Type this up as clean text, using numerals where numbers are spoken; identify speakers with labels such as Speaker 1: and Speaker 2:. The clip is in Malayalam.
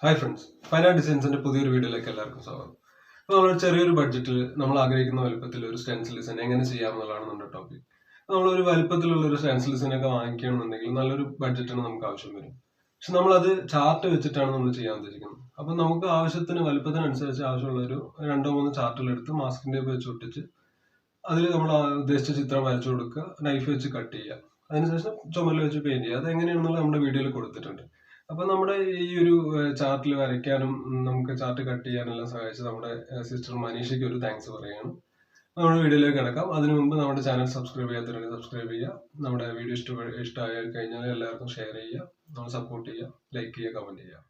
Speaker 1: Hi friends, Fine Art Designs and പുതിയൊരു വീഡിയോയിലേക്ക് എല്ലാവർക്കും സ്വാഗതം. അപ്പോൾ നമ്മൾ ചെറിയൊരു ബഡ്ജറ്റിൽ നമ്മൾ ആഗ്രഹിക്കുന്ന വലുപ്പത്തിൽ ഒരു സ്റ്റെൻസിൽ ഡിസൈൻ എങ്ങനെ ചെയ്യാമെന്നുള്ളതാണ് നമ്മുടെ ടോപ്പിക്. നമ്മളൊരു വലുപ്പത്തിലുള്ള ഒരു സ്റ്റെൻസിൽ ഡിസൈൻ ഒക്കെ വാങ്ങിക്കണമെന്നുണ്ടെങ്കിൽ നല്ലൊരു ബഡ്ജറ്റാണ് നമുക്ക് ആവശ്യം വരും. പക്ഷെ നമ്മളത് ചാർട്ട് വെച്ചിട്ടാണ് നമ്മൾ ചെയ്യാൻ ഉദ്ദേശിക്കുന്നത്. അപ്പോൾ നമുക്ക് ആവശ്യത്തിന് വലുപ്പത്തിനനുസരിച്ച് ആവശ്യമുള്ള ഒരു 2-3 ചാർട്ടുകളെടുത്ത് മാസ്കിംഗ് ടേപ്പ് വെച്ച് ഒട്ടിച്ച് അതിൽ നമ്മൾ ഉദ്ദേശിച്ച ചിത്രം വരച്ചു കൊടുക്കുക, നൈഫ് വെച്ച് കട്ട് ചെയ്യുക, അതിനുശേഷം ചുമരിൽ വെച്ച് പെയിന്റ് ചെയ്യുക. അതെങ്ങനെയാണെന്നുള്ളത് നമ്മുടെ വീഡിയോയിൽ കൊടുത്തിട്ടുണ്ട്. അപ്പോൾ നമ്മുടെ ഈ ഒരു ചാർട്ടിൽ വരയ്ക്കാനും നമുക്ക് ചാർട്ട് കട്ട് ചെയ്യാനെല്ലാം സഹായിച്ച് നമ്മുടെ സിസ്റ്റർ മനീഷയ്ക്ക് ഒരു താങ്ക്സ് പറയുകയാണ്. നമ്മുടെ വീഡിയോയിലേക്ക് കിടക്കാം. അതിനു മുമ്പ് നമ്മുടെ ചാനൽ സബ്സ്ക്രൈബ് ചെയ്യാത്തവരുണ്ടെങ്കിൽ സബ്സ്ക്രൈബ് ചെയ്യുക. നമ്മുടെ വീഡിയോ ഇഷ്ടമായി കഴിഞ്ഞാൽ എല്ലാവർക്കും ഷെയർ ചെയ്യുക, നമ്മൾ സപ്പോർട്ട് ചെയ്യുക, ലൈക്ക് ചെയ്യുക, കമൻറ്റ് ചെയ്യുക.